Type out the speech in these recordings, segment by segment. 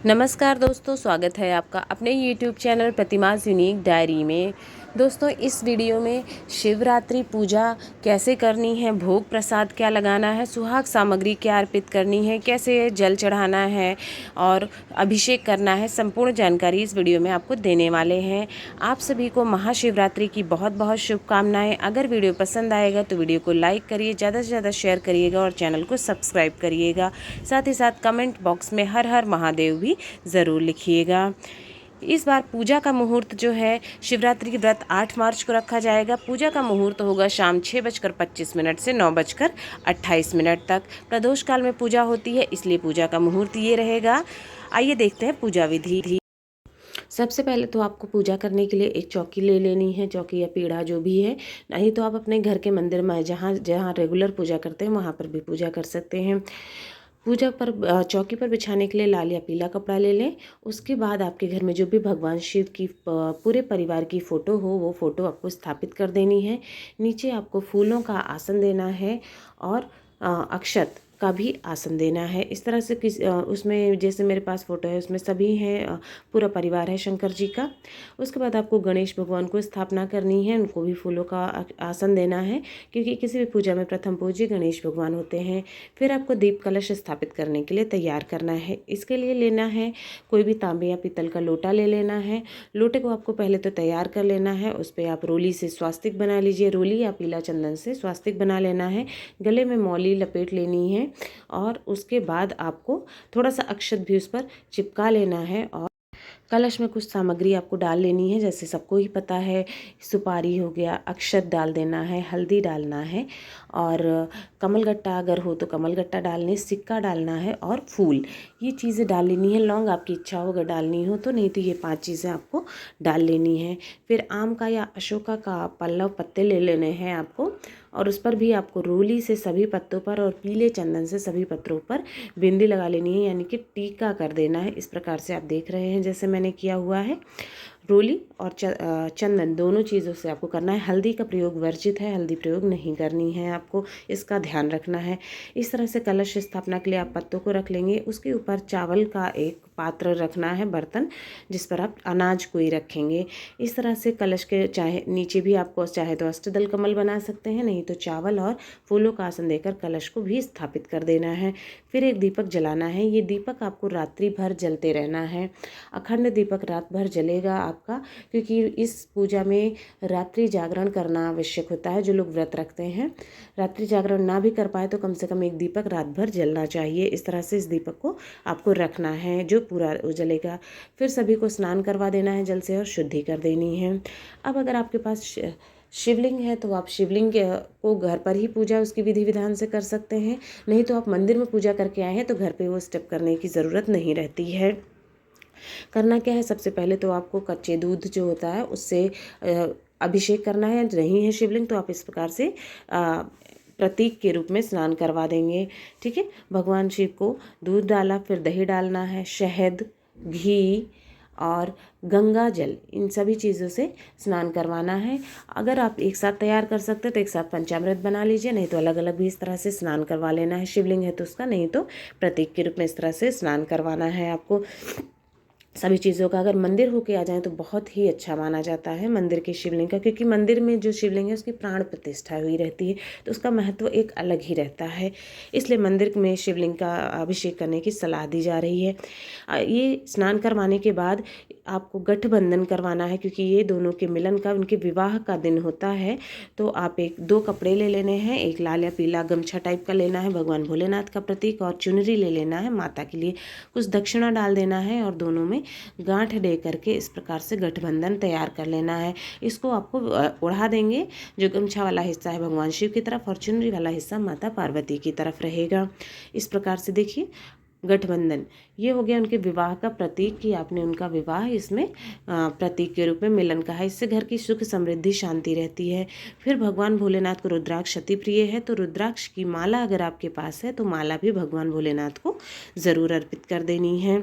नमस्कार दोस्तों, स्वागत है आपका अपने YouTube चैनल प्रतिमास यूनिक डायरी में। दोस्तों, इस वीडियो में शिवरात्रि पूजा कैसे करनी है, भोग प्रसाद क्या लगाना है, सुहाग सामग्री क्या अर्पित करनी है, कैसे जल चढ़ाना है और अभिषेक करना है, संपूर्ण जानकारी इस वीडियो में आपको देने वाले हैं। आप सभी को महाशिवरात्रि की बहुत बहुत शुभकामनाएं। अगर वीडियो पसंद आएगा तो वीडियो को लाइक करिए, ज़्यादा से ज़्यादा शेयर करिएगा और चैनल को सब्सक्राइब करिएगा। साथ ही साथ कमेंट बॉक्स में हर हर महादेव भी ज़रूर लिखिएगा। इस बार पूजा का मुहूर्त जो है, शिवरात्रि की व्रत 8 मार्च को रखा जाएगा। पूजा का मुहूर्त होगा शाम 6:25 से 9:28 तक। प्रदोष काल में पूजा होती है, इसलिए पूजा का मुहूर्त ये रहेगा। आइए देखते हैं पूजा विधि। सबसे पहले तो आपको पूजा करने के लिए एक चौकी ले लेनी है, चौकी या पीढ़ा जो भी है। नहीं तो आप अपने घर के मंदिर में जहाँ जहाँ रेगुलर पूजा करते हैं वहाँ पर भी पूजा कर सकते हैं। पूजा पर चौकी पर बिछाने के लिए लाल या पीला कपड़ा ले लें। उसके बाद आपके घर में जो भी भगवान शिव की पूरे परिवार की फ़ोटो हो, वो फ़ोटो आपको स्थापित कर देनी है। नीचे आपको फूलों का आसन देना है और अक्षत का भी आसन देना है। इस तरह से उसमें जैसे मेरे पास फ़ोटो है, उसमें सभी हैं, पूरा परिवार है शंकर जी का। उसके बाद आपको गणेश भगवान को स्थापना करनी है, उनको भी फूलों का आसन देना है, क्योंकि किसी भी पूजा में प्रथम पूज्य गणेश भगवान होते हैं। फिर आपको दीप कलश स्थापित करने के लिए तैयार करना है। इसके लिए लेना है कोई भी तांबे या पीतल का लोटा ले लेना है। लोटे को आपको पहले तो तैयार कर लेना है। उस पर आप रोली से स्वास्तिक बना लीजिए, रोली या पीला चंदन से स्वास्तिक बना लेना है। गले में मौली लपेट लेनी है और उसके बाद आपको थोड़ा सा अक्षत भी उस पर चिपका लेना है। और कलश में कुछ सामग्री आपको डाल लेनी है, जैसे सबको ही पता है, सुपारी हो गया, अक्षत डाल देना है, हल्दी डालना है और कमलगट्टा अगर हो तो कमलगट्टा डालने, सिक्का डालना है और फूल, ये चीज़ें डाल लेनी है। लौंग आपकी इच्छा हो अगर डालनी हो तो, नहीं तो ये 5 चीज़ें आपको डाल लेनी है। फिर आम का या अशोका का पल्लव पत्ते ले लेने हैं आपको, और उस पर भी आपको रोली से सभी पत्तों पर और पीले चंदन से सभी पत्रों पर बिंदी लगा लेनी है, यानी कि टीका कर देना है। इस प्रकार से आप देख रहे हैं जैसे मैंने किया हुआ है। रोली और चंदन दोनों चीज़ों से आपको करना है। हल्दी का प्रयोग वर्जित है, हल्दी प्रयोग नहीं करनी है आपको, इसका ध्यान रखना है। इस तरह से कलश स्थापना के लिए आप पत्तों को रख लेंगे। उसके ऊपर चावल का एक पात्र रखना है, बर्तन, जिस पर आप अनाज को ही रखेंगे। इस तरह से कलश के चाहे नीचे भी आपको चाहे तो अष्टदल कमल बना सकते हैं, नहीं तो चावल और फूलों का आसन देकर कलश को भी स्थापित कर देना है। फिर एक दीपक जलाना है। ये दीपक आपको रात्रि भर जलते रहना है। अखंड दीपक रात भर जलेगा आपका, क्योंकि इस पूजा में रात्रि जागरण करना आवश्यक होता है। जो लोग व्रत रखते हैं, रात्रि जागरण ना भी कर पाए तो कम से कम एक दीपक रात भर जलना चाहिए। इस तरह से इस दीपक को आपको रखना है जो पूरा जलेगा। फिर सभी को स्नान करवा देना है जल से और शुद्धि कर देनी है। अब अगर आपके पास शिवलिंग है तो आप शिवलिंग को घर पर ही पूजा उसकी विधि विधान से कर सकते हैं। नहीं तो आप मंदिर में पूजा करके आए हैं तो घर पे वो स्टेप करने की ज़रूरत नहीं रहती है। करना क्या है, सबसे पहले तो आपको कच्चे दूध जो होता है उससे अभिषेक करना है। नहीं है शिवलिंग तो आप इस प्रकार से प्रतीक के रूप में स्नान करवा देंगे। ठीक है, भगवान शिव को दूध डाला, फिर दही डालना है, शहद, घी और गंगा जल, इन सभी चीज़ों से स्नान करवाना है। अगर आप एक साथ तैयार कर सकते हैं तो एक साथ पंचामृत बना लीजिए, नहीं तो अलग अलग भी इस तरह से स्नान करवा लेना है। शिवलिंग है तो उसका, नहीं तो प्रतीक के रूप में इस तरह से स्नान करवाना है आपको। सभी चीज़ों का अगर मंदिर होके आ जाए तो बहुत ही अच्छा माना जाता है मंदिर के शिवलिंग का, क्योंकि मंदिर में जो शिवलिंग है उसकी प्राण प्रतिष्ठा हुई रहती है, तो उसका महत्व एक अलग ही रहता है। इसलिए मंदिर में शिवलिंग का अभिषेक करने की सलाह दी जा रही है। ये स्नान करवाने के बाद आपको गठबंधन करवाना है, क्योंकि ये दोनों के मिलन का, उनके विवाह का दिन होता है। तो आप दो कपड़े ले लेने हैं, एक लाल या पीला गमछा टाइप का लेना है भगवान भोलेनाथ का प्रतीक, और चुनरी ले लेना है माता के लिए। कुछ दक्षिणा डाल देना है और दोनों में गांठ दे करके इस प्रकार से गठबंधन तैयार कर लेना है। इसको आपको ओढ़ा देंगे। जो गमछा वाला हिस्सा है भगवान शिव की तरफ और चुनरी वाला हिस्सा माता पार्वती की तरफ रहेगा। इस प्रकार से देखिए गठबंधन, ये हो गया उनके विवाह का प्रतीक, कि आपने उनका विवाह इसमें प्रतीक के रूप में मिलन का है। इससे घर की सुख समृद्धि शांति रहती है। फिर भगवान भोलेनाथ को रुद्राक्ष अति प्रिय है, तो रुद्राक्ष की माला अगर आपके पास है तो माला भी भगवान भोलेनाथ को ज़रूर अर्पित कर देनी है।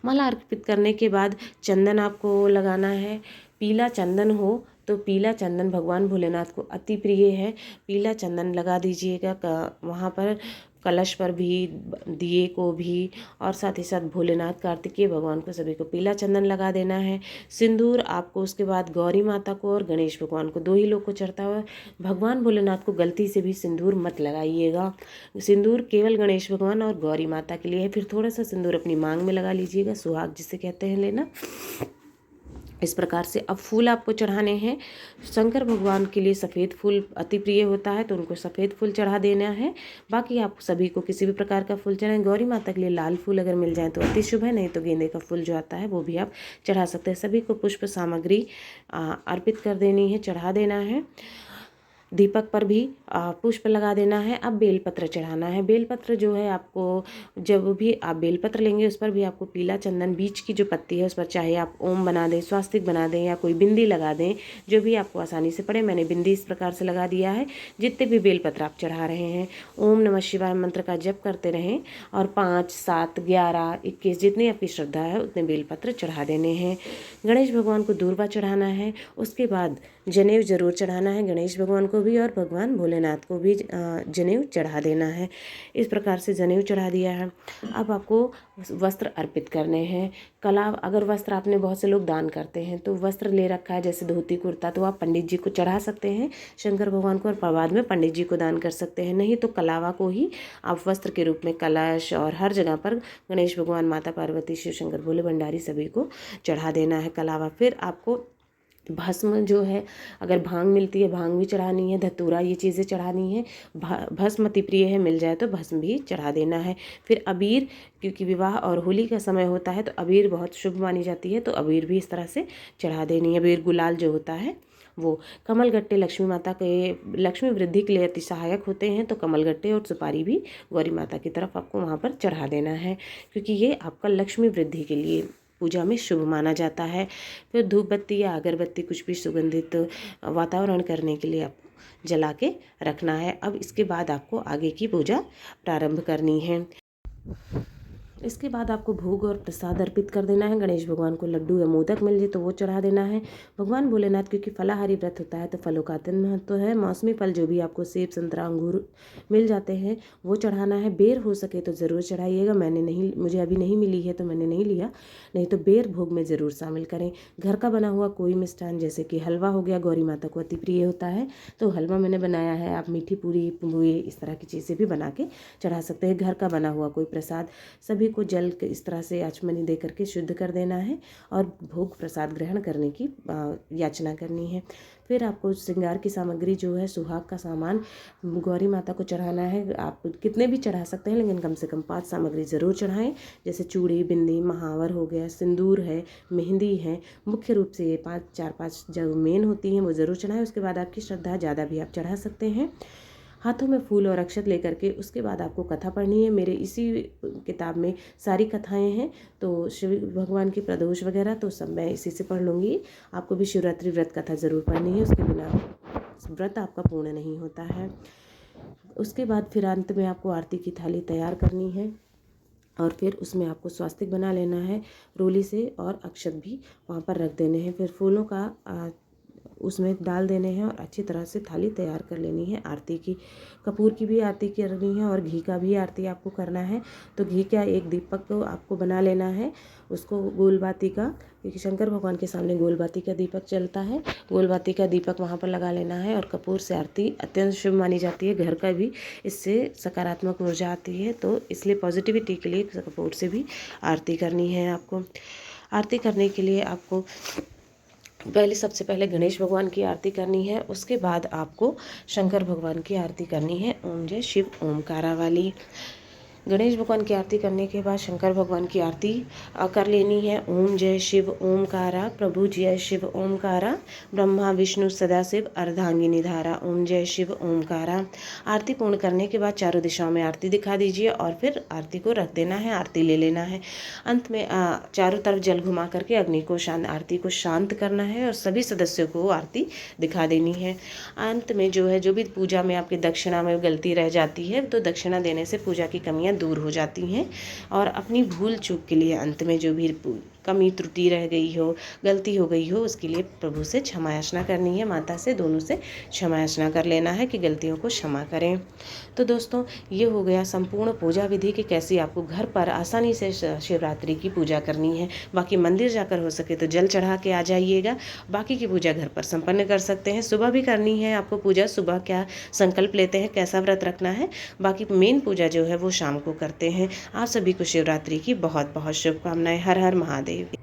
माला अर्पित करने के बाद चंदन आपको लगाना है। पीला चंदन हो तो पीला चंदन भगवान भोलेनाथ को अति प्रिय है, पीला चंदन लगा दीजिएगा वहाँ पर। कलश पर भी, दिए को भी, और साथ ही साथ भोलेनाथ, कार्तिकेय भगवान को सभी को पीला चंदन लगा देना है। सिंदूर आपको उसके बाद गौरी माता को और गणेश भगवान को, 2 ही लोग को चढ़ता हुआ। भगवान भोलेनाथ को गलती से भी सिंदूर मत लगाइएगा। सिंदूर केवल गणेश भगवान और गौरी माता के लिए है। फिर थोड़ा सा सिंदूर अपनी मांग में लगा लीजिएगा, सुहाग जिसे कहते हैं लेना। इस प्रकार से अब फूल आपको चढ़ाने हैं। शंकर भगवान के लिए सफ़ेद फूल अति प्रिय होता है, तो उनको सफ़ेद फूल चढ़ा देना है। बाकी आप सभी को किसी भी प्रकार का फूल चढ़ाएं। गौरी माता के लिए लाल फूल अगर मिल जाए तो अति शुभ है, नहीं तो गेंदे का फूल जो आता है वो भी आप चढ़ा सकते हैं। सभी को पुष्प सामग्री अर्पित कर देनी है, चढ़ा देना है। दीपक पर भी पुष्प लगा देना है। अब बेलपत्र चढ़ाना है। बेलपत्र जो है आपको, जब भी आप बेलपत्र लेंगे उस पर भी आपको पीला चंदन, बीच की जो पत्ती है उस पर चाहे आप ओम बना दें, स्वास्तिक बना दें या कोई बिंदी लगा दें, जो भी आपको आसानी से पड़े। मैंने बिंदी इस प्रकार से लगा दिया है। जितने भी बेलपत्र आप चढ़ा रहे हैं, ओम नमः शिवाय मंत्र का जप करते रहें और 5, 7, 11, 21 जितनी आपकी श्रद्धा है उतने बेलपत्र चढ़ा देने हैं। गणेश भगवान को दूर्वा चढ़ाना है। उसके बाद जनेऊ जरूर चढ़ाना है, गणेश भगवान को भी और भगवान भोलेनाथ को भी जनेऊ चढ़ा देना है। इस प्रकार से जनेऊ चढ़ा दिया है। अब आपको वस्त्र अर्पित करने हैं। कला, अगर वस्त्र आपने, बहुत से लोग दान करते हैं, तो वस्त्र ले रखा है जैसे धोती कुर्ता, तो आप पंडित जी को चढ़ा सकते हैं शंकर भगवान को, और बाद में पंडित जी को दान कर सकते हैं। नहीं तो कलावा को ही आप वस्त्र के रूप में कलश और हर जगह पर गणेश भगवान, माता पार्वती, शिव शंकर, भोले भंडारी सभी को चढ़ा देना है कलावा। फिर आपको भस्म जो है, अगर भांग मिलती है भांग भी चढ़ानी है, धतूरा, ये चीज़ें चढ़ानी है। भस्म अति प्रिय है, मिल जाए तो भस्म भी चढ़ा देना है। फिर अबीर, क्योंकि विवाह और होली का समय होता है तो अबीर बहुत शुभ मानी जाती है, तो अबीर भी इस तरह से चढ़ा देनी है। अबीर गुलाल जो होता है वो। कमलगट्टे लक्ष्मी माता के, लक्ष्मी वृद्धि के लिए अति सहायक होते हैं, तो कमलगट्टे और सुपारी भी गौरी माता की तरफ आपको वहाँ पर चढ़ा देना है, क्योंकि ये आपका लक्ष्मी वृद्धि के लिए पूजा में शुभ माना जाता है। फिर धूप बत्ती या अगरबत्ती, कुछ भी सुगंधित वातावरण करने के लिए आपको जला के रखना है। अब इसके बाद आपको आगे की पूजा प्रारंभ करनी है। इसके बाद आपको भोग और प्रसाद अर्पित कर देना है। गणेश भगवान को लड्डू या मोदक मिल जाए तो वो चढ़ा देना है। भगवान भोलेनाथ, क्योंकि फलाहारी व्रत होता है तो फलों का अत्यंत महत्व है। मौसमी फल जो भी आपको सेब, संतरा, अंगूर मिल जाते हैं वो चढ़ाना है। बेर हो सके तो ज़रूर चढ़ाइएगा। मुझे अभी नहीं मिली है तो मैंने नहीं लिया, नहीं तो बेर भोग में ज़रूर शामिल करें। घर का बना हुआ कोई मिष्ठान, जैसे कि हलवा हो गया, गौरी माता को अति प्रिय होता है तो हलवा मैंने बनाया है। आप मीठी पूरी, पुए, इस तरह की चीज़ें भी बना के चढ़ा सकते हैं। घर का बना हुआ कोई प्रसाद, सभी को जल के इस तरह से आचमनी दे करके शुद्ध कर देना है और भोग प्रसाद ग्रहण करने की याचना करनी है। फिर आपको श्रृंगार की सामग्री जो है, सुहाग का सामान गौरी माता को चढ़ाना है। आप कितने भी चढ़ा सकते हैं, लेकिन कम से कम 5 सामग्री ज़रूर चढ़ाएं, जैसे चूड़ी, बिंदी, महावर हो गया, सिंदूर है, मेहंदी है। मुख्य रूप से ये 4-5 जो मेन होती हैं वो ज़रूर चढ़ाएं। उसके बाद आपकी श्रद्धा ज़्यादा भी आप चढ़ा सकते हैं। हाथों में फूल और अक्षत लेकर के उसके बाद आपको कथा पढ़नी है। मेरे इसी किताब में सारी कथाएं हैं, तो शिव भगवान की प्रदोष वगैरह तो सब मैं इसी से पढ़ लूँगी। आपको भी शिवरात्रि व्रत कथा ज़रूर पढ़नी है, उसके बिना व्रत आपका पूर्ण नहीं होता है। उसके बाद फिर अंत में आपको आरती की थाली तैयार करनी है और फिर उसमें आपको स्वास्तिक बना लेना है रोली से, और अक्षत भी वहाँ पर रख देने हैं। फिर फूलों का उसमें डाल देने हैं और अच्छी तरह से थाली तैयार कर लेनी है। आरती की, कपूर की भी आरती करनी है और घी का भी आरती आपको करना है। तो घी का एक दीपक को आपको बना लेना है, उसको गोलबाती का, क्योंकि शंकर भगवान के सामने गोलबाती का दीपक चलता है, गोलबाती का दीपक वहाँ पर लगा लेना है। और कपूर से आरती अत्यंत शुभ मानी जाती है। घर का भी इससे सकारात्मक ऊर्जा आती है, तो इसलिए पॉजिटिविटी के लिए कपूर से भी आरती करनी है आपको। आरती करने के लिए आपको सबसे पहले गणेश भगवान की आरती करनी है, उसके बाद आपको शंकर भगवान की आरती करनी है, ओम जय शिव ओमकारा वाली। गणेश भगवान की आरती करने के बाद शंकर भगवान की आरती कर लेनी है। ओम जय शिव ओमकारा, प्रभु जय शिव ओमकारा, ब्रह्मा विष्णु सदाशिव अर्धांगिनी धारा, ओम जय शिव ओमकारा। आरती पूर्ण करने के बाद चारों दिशाओं में आरती दिखा दीजिए और फिर आरती को रख देना है, आरती ले लेना है। अंत में चारों तरफ जल घुमा करके अग्नि को आरती को शांत करना है और सभी सदस्यों को आरती दिखा देनी है। अंत में जो है, जो भी पूजा में आपकी दक्षिणा में गलती रह जाती है तो दक्षिणा देने से पूजा की कमियां दूर हो जाती हैं। और अपनी भूल चूक के लिए अंत में जो भी कमी त्रुटि रह गई हो, गलती हो गई हो, उसके लिए प्रभु से क्षमा याचना करनी है, माता से, दोनों से क्षमा याचना कर लेना है कि गलतियों को क्षमा करें। तो दोस्तों ये हो गया संपूर्ण पूजा विधि कि कैसे आपको घर पर आसानी से शिवरात्रि की पूजा करनी है। बाकी मंदिर जाकर हो सके तो जल चढ़ा के आ जाइएगा, बाकी की पूजा घर पर संपन्न कर सकते हैं। सुबह भी करनी है आपको पूजा, सुबह क्या संकल्प लेते हैं कैसा व्रत रखना है, बाकी मेन पूजा जो है वो शाम को करते हैं। आप सभी को शिवरात्रि की बहुत बहुत शुभकामनाएं। हर हर महादेव।